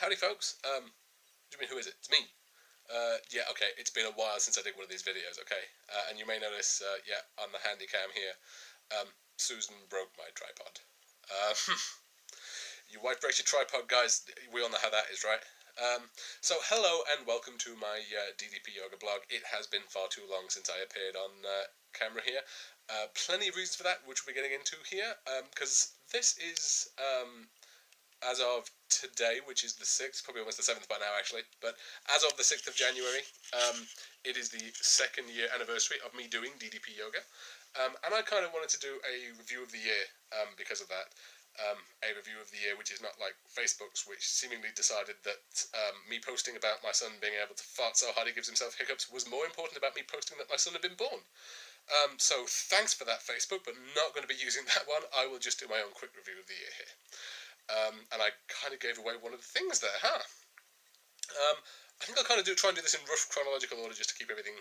Howdy folks, what do you mean who is it? It's me. Yeah, okay, it's been a while since I did one of these videos, okay? And you may notice, yeah, on the handy cam here, Susan broke my tripod. Your wife breaks your tripod, guys, we all know how that is, right? So hello and welcome to my DDP Yoga blog. It has been far too long since I appeared on camera here. Plenty of reasons for that, which we'll be getting into here, because this is, as of today, which is the 6th, probably almost the 7th by now actually, but as of the 6th of January, it is the 2nd year anniversary of me doing DDP Yoga, and I kind of wanted to do a review of the year because of that. A review of the year which is not like Facebook's, which seemingly decided that me posting about my son being able to fart so hard he gives himself hiccups was more important about me posting that my son had been born. So thanks for that, Facebook, but not going to be using that one. I will just do my own quick review of the year here. And I kind of gave away one of the things there, huh? I think I'll kind of try and do this in rough chronological order just to keep everything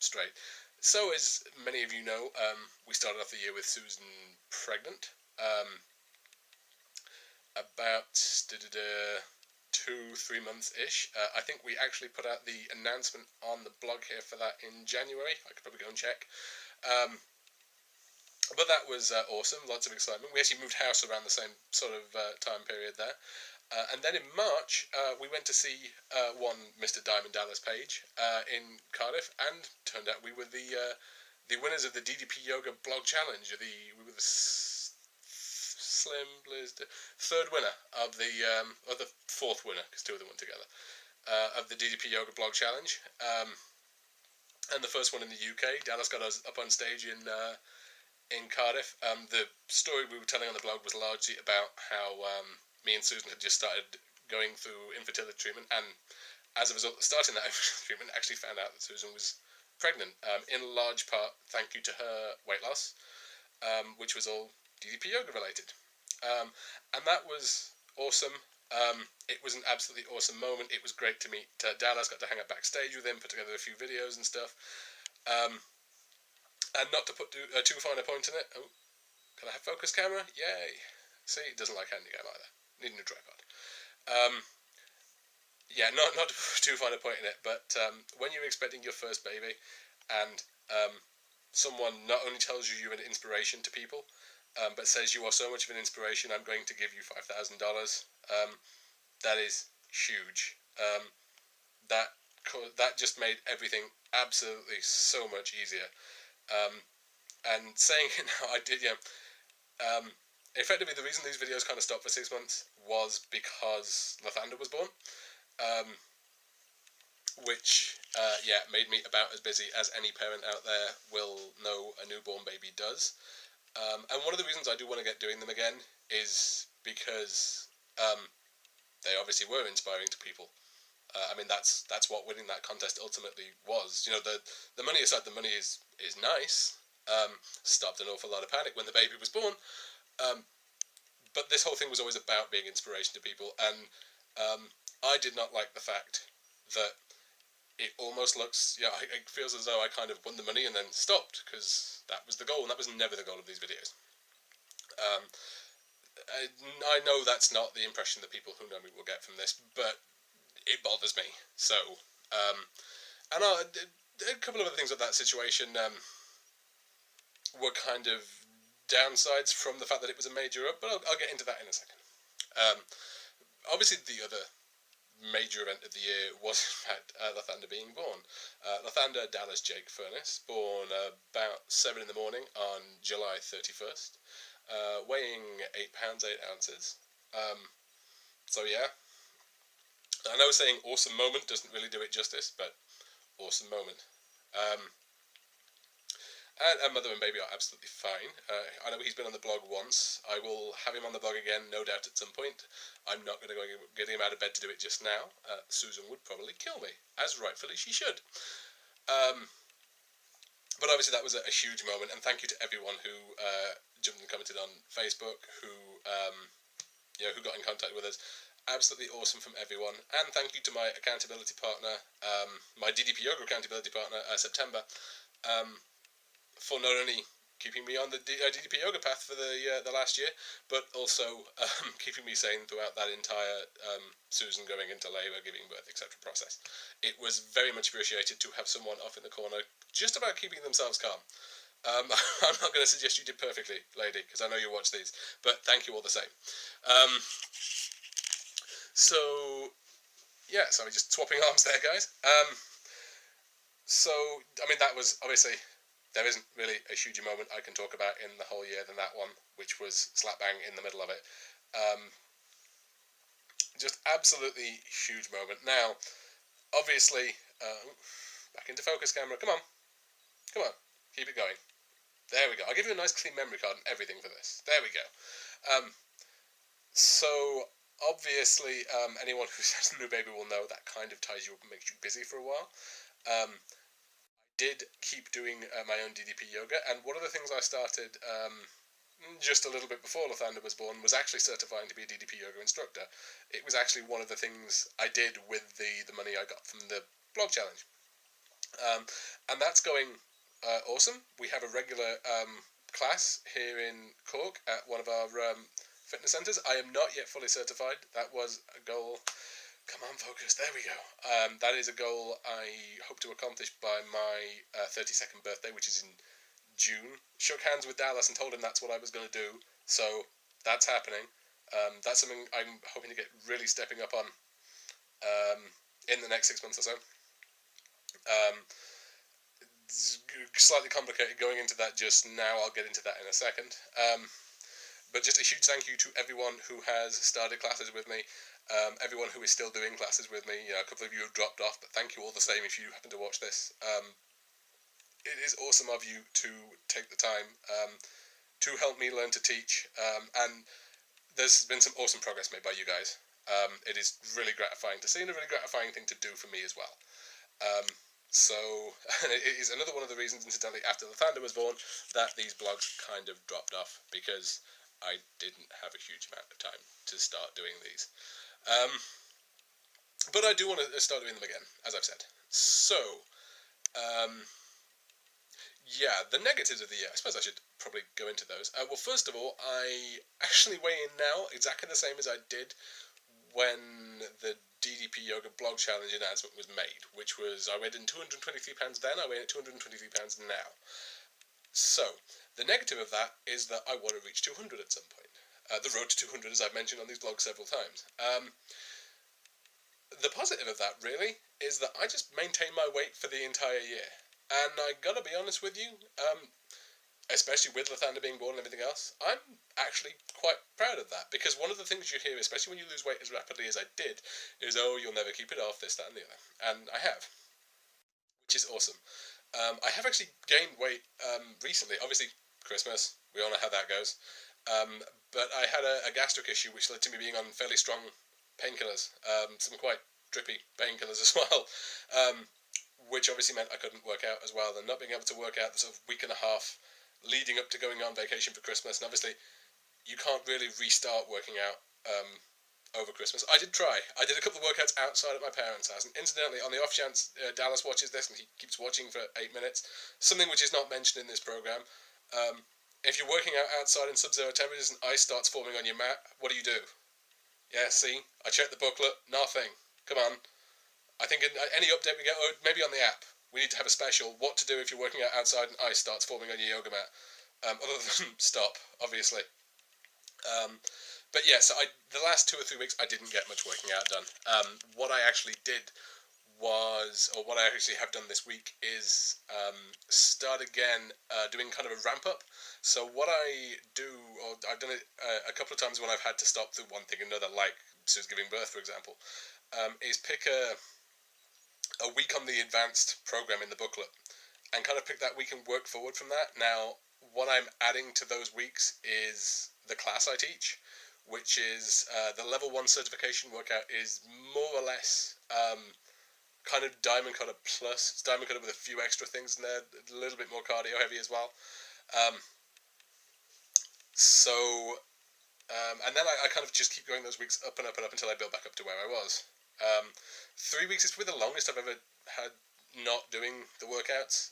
straight. So, as many of you know, we started off the year with Susan pregnant. About 2-3 months-ish. I think we actually put out the announcement on the blog here for that in January. I could probably go and check. But that was awesome, lots of excitement. We actually moved house around the same sort of time period there. And then in March, we went to see one Mr. Diamond Dallas Page in Cardiff, and turned out we were the winners of the DDP Yoga Blog Challenge. We were the third winner of or the fourth winner, because two of them went together, of the DDP Yoga Blog Challenge. And the first one in the UK. Dallas got us up on stage in Cardiff. The story we were telling on the blog was largely about how me and Susan had just started going through infertility treatment, and as a result of starting that infertility treatment, actually found out that Susan was pregnant, in large part thank you to her weight loss, which was all DDP Yoga related. And that was awesome. It was an absolutely awesome moment. It was great to meet Dallas, got to hang out backstage with him, put together a few videos and stuff. And not to put too fine a point in it. Oh, can I have focus camera? Yay! See, it doesn't like handy cam either. Need a new tripod. Yeah, not to put too fine a point in it, but when you're expecting your first baby, and someone not only tells you you're an inspiration to people, but says you are so much of an inspiration, I'm going to give you $5,000. That is huge. That just made everything absolutely so much easier. And saying it now, I did, yeah. Effectively, the reason these videos kind of stopped for 6 months was because Lathander was born, which, yeah, made me about as busy as any parent out there will know a newborn baby does. And one of the reasons I do want to get doing them again is because they obviously were inspiring to people. I mean, that's what winning that contest ultimately was. You know, the money aside, the money is nice. Stopped an awful lot of panic when the baby was born. But this whole thing was always about being inspiration to people, and I did not like the fact that it almost looks, yeah, it feels as though I kind of won the money and then stopped, because that was the goal, and that was never the goal of these videos. I know that's not the impression that people who know me will get from this, but it bothers me. So, and a couple of other things with that situation were kind of downsides from the fact that it was a major up, but I'll get into that in a second. Obviously, the other major event of the year was, in fact, Lathander being born. Lathander Dallas Jake Furness, born about 7 in the morning on July 31st, weighing 8 pounds 8 ounces. So yeah, I know saying awesome moment doesn't really do it justice, but awesome moment. And mother and baby are absolutely fine. I know he's been on the blog once. I will have him on the blog again, no doubt, at some point. I'm not going to go get him out of bed to do it just now. Susan would probably kill me, as rightfully she should. But obviously that was a huge moment, and thank you to everyone who jumped and commented on Facebook, who got in contact with us. Absolutely awesome from everyone. And thank you to my accountability partner, my DDP Yoga accountability partner, September, for not only keeping me on the DDP yoga path for the last year, but also keeping me sane throughout that entire Susan going into labour, giving birth, etc. process. It was very much appreciated to have someone off in the corner just about keeping themselves calm. I'm not going to suggest you did perfectly, lady, because I know you watch these, but thank you all the same. So, yeah, sorry, just swapping arms there, guys. So, I mean, that was, obviously, there isn't really a huge moment I can talk about in the whole year than that one, which was slap bang in the middle of it. Just absolutely huge moment. Now, obviously, back into focus, camera, come on, keep it going. There we go. I'll give you a nice clean memory card and everything for this. There we go. So, obviously, anyone who has a new baby will know that kind of ties you up and makes you busy for a while. I did keep doing my own DDP yoga, and one of the things I started just a little bit before Lathander was born was actually certifying to be a DDP yoga instructor. It was actually one of the things I did with the money I got from the blog challenge. And that's going awesome. We have a regular class here in Cork at one of our fitness centres. I am not yet fully certified. That was a goal. Come on, focus. There we go. That is a goal I hope to accomplish by my 32nd birthday, which is in June. Shook hands with Dallas and told him that's what I was going to do. So that's happening. That's something I'm hoping to get really stepping up on in the next 6 months or so. It's slightly complicated going into that just now. I'll get into that in a second. But just a huge thank you to everyone who has started classes with me. Everyone who is still doing classes with me. A couple of you have dropped off, but thank you all the same if you happen to watch this. It is awesome of you to take the time to help me learn to teach, and there's been some awesome progress made by you guys. It is really gratifying to see, and a really gratifying thing to do for me as well. So, it is another one of the reasons, incidentally, after Lathander was born, that these blogs kind of dropped off, because I didn't have a huge amount of time to start doing these. But I do want to start doing them again, as I've said. So, yeah, the negatives of the year. I suppose I should probably go into those. Well, first of all, I actually weigh in now exactly the same as I did when the DDP Yoga blog challenge announcement was made, which was I weighed in 223 pounds then, I weigh in at 223 pounds now. So, the negative of that is that I want to reach 200 at some point. The road to 200, as I've mentioned on these blogs several times. The positive of that, really, is that I just maintain my weight for the entire year. And I gotta be honest with you, especially with Lathander being born and everything else, I'm actually quite proud of that. Because one of the things you hear, especially when you lose weight as rapidly as I did, is, oh, you'll never keep it off, this, that, and the other. And I have. Which is awesome. I have actually gained weight recently. Obviously, Christmas, we all know how that goes. But I had a gastric issue which led to me being on fairly strong painkillers. Some quite drippy painkillers as well. Which obviously meant I couldn't work out as well. And not being able to work out the sort of week and a half leading up to going on vacation for Christmas. And obviously, you can't really restart working out over Christmas. I did try. I did a couple of workouts outside at my parents' house. And incidentally, on the off chance Dallas watches this, and he keeps watching for 8 minutes, something which is not mentioned in this program, if you're working out outside in sub-zero temperatures and ice starts forming on your mat, what do? Yeah, see? I checked the booklet. Nothing. Come on. I think in any update we get, or maybe on the app, we need to have a special, what to do if you're working out outside and ice starts forming on your yoga mat. Other than stop, obviously. But yeah, so the last 2 or 3 weeks I didn't get much working out done. What I actually did was, or what I actually have done this week is start again doing kind of a ramp up. So what I do, or I've done it a couple of times when I've had to stop through one thing or another, like Sue's giving birth, for example, is pick a week on the advanced program in the booklet and kind of pick that week and work forward from that. Now, what I'm adding to those weeks is the class I teach, which is the level 1 certification workout is more or less kind of Diamond Cutter plus. It's Diamond Cutter with a few extra things in there, a little bit more cardio heavy as well. And then I kind of just keep going those weeks up and up and up until I build back up to where I was. 3 weeks is probably the longest I've ever had not doing the workouts.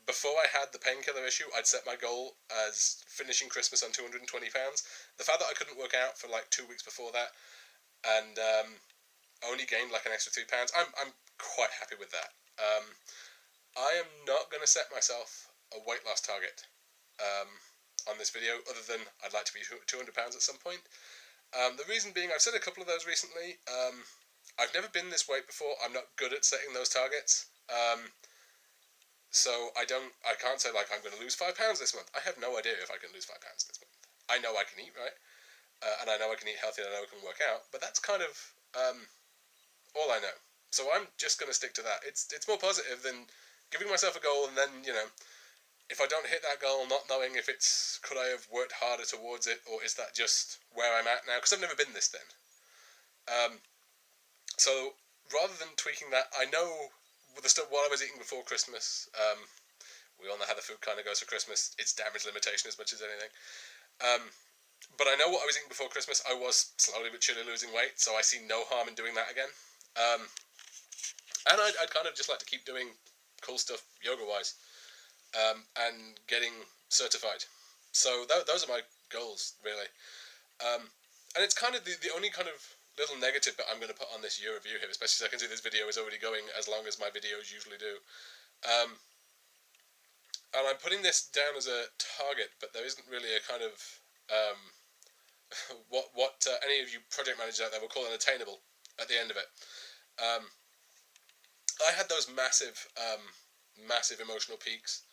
before I had the painkiller issue, I'd set my goal as finishing Christmas on 220 pounds. The fact that I couldn't work out for like 2 weeks before that, and only gained like an extra £3, I'm quite happy with that. I am not going to set myself a weight loss target on this video, other than I'd like to be 200 pounds at some point. The reason being, I've set a couple of those recently. I've never been this weight before. I'm not good at setting those targets. So I can't say like I'm going to lose 5 pounds this month. I have no idea if I can lose 5 pounds this month. I know I can eat right, and I know I can eat healthy, and I know I can work out. But that's kind of all I know. So I'm just going to stick to that. It's more positive than giving myself a goal and then, you know, if I don't hit that goal, not knowing if it's, could I have worked harder towards it, or is that just where I'm at now? Because I've never been this thin. So rather than tweaking that, I know with the stuff what I was eating before Christmas. We all know how the food kind of goes for Christmas. It's damage limitation as much as anything. But I know what I was eating before Christmas. I was slowly but surely losing weight, so I see no harm in doing that again. And I'd kind of just like to keep doing cool stuff yoga-wise. And getting certified. So those are my goals, really. And it's kind of the only kind of little negative that I'm going to put on this year review here, especially as I can see this video is already going as long as my videos usually do. And I'm putting this down as a target, but there isn't really a kind of what any of you project managers out there will call an attainable at the end of it. I had those massive emotional peaks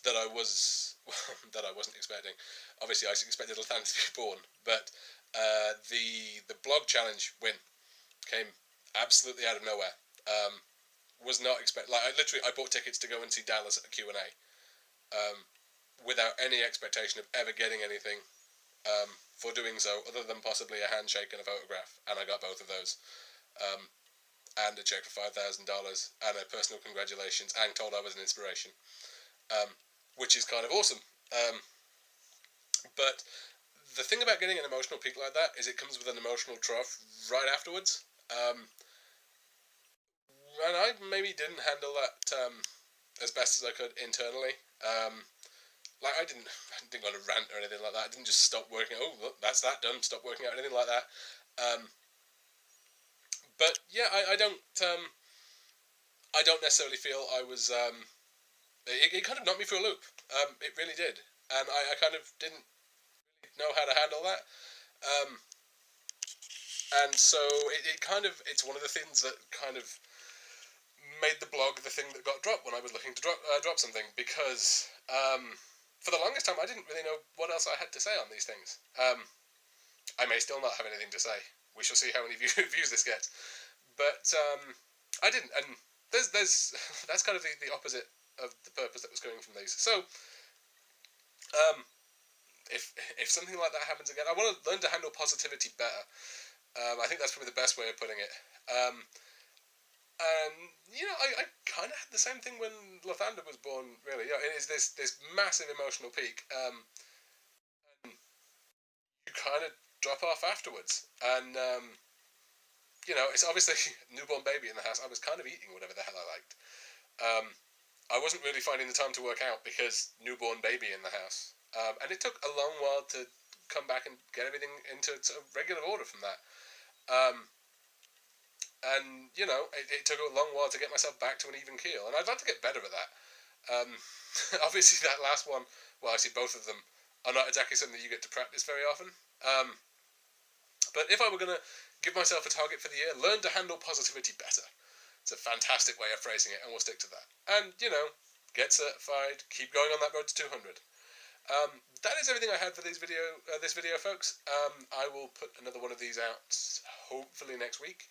that I wasn't expecting. Obviously, I expected Lathan to be born, but the blog challenge win came absolutely out of nowhere. Was not expect like I bought tickets to go and see Dallas at a Q&A, without any expectation of ever getting anything for doing so, other than possibly a handshake and a photograph, and I got both of those. And a check for $5,000 and a personal congratulations, and told I was an inspiration. Which is kind of awesome. But the thing about getting an emotional peak like that is it comes with an emotional trough right afterwards. And I maybe didn't handle that as best as I could internally. Like I didn't go on a rant or anything like that. I didn't just stop working. Oh, look, that's that done. Stop working out, anything like that. But yeah, I don't necessarily feel I was. It kind of knocked me for a loop. It really did, and I kind of didn't really know how to handle that. And so it's one of the things that kind of made the blog the thing that got dropped when I was looking to drop something, because for the longest time I didn't really know what else I had to say on these things. I may still not have anything to say. We shall see how many views this gets. But I didn't, and there's that's kind of the opposite of the purpose that was going from these. So if something like that happens again, I want to learn to handle positivity better. I think that's probably the best way of putting it. And you know, I kind of had the same thing when Lathander was born. Really, you know, it is this massive emotional peak, and you kind of drop off afterwards. And you know, it's obviously newborn baby in the house. I was kind of eating whatever the hell I liked. I wasn't really finding the time to work out because newborn baby in the house. And it took a long while to come back and get everything into sort of regular order from that. And, you know, it took a long while to get myself back to an even keel. And I'd like to get better at that. Obviously, that last one, well, actually, both of them are not exactly something that you get to practice very often. But if I were going to give myself a target for the year, learn to handle positivity better. It's a fantastic way of phrasing it, and we'll stick to that. And, you know, get certified, keep going on that road to 200. That is everything I had for this video, folks. I will put another one of these out, hopefully next week.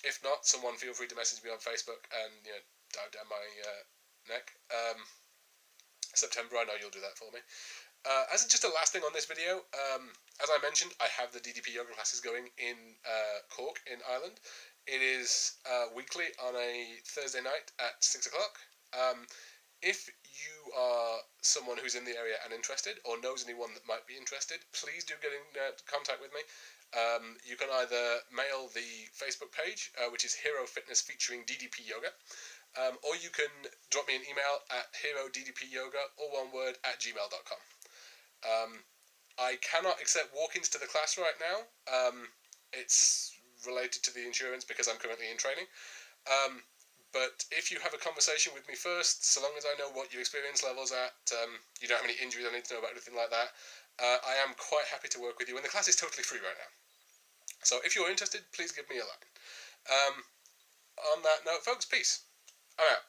If not, someone feel free to message me on Facebook and, you know, dive down my neck. September, I know you'll do that for me. As just a last thing on this video, as I mentioned, I have the DDP yoga classes going in Cork in Ireland. It is weekly on a Thursday night at 6 o'clock. If you are someone who's in the area and interested, or knows anyone that might be interested, please do get in contact with me. You can either mail the Facebook page, which is Hero Fitness featuring DDP Yoga, or you can drop me an email at heroddpyoga, all one word, @gmail.com. I cannot accept walk-ins to the class right now. It's related to the insurance because I'm currently in training. But if you have a conversation with me first, so long as I know what your experience level's at, you don't have any injuries I need to know about, anything like that, I am quite happy to work with you. And the class is totally free right now. So if you're interested, please give me a line. On that note, folks, peace. I'm out.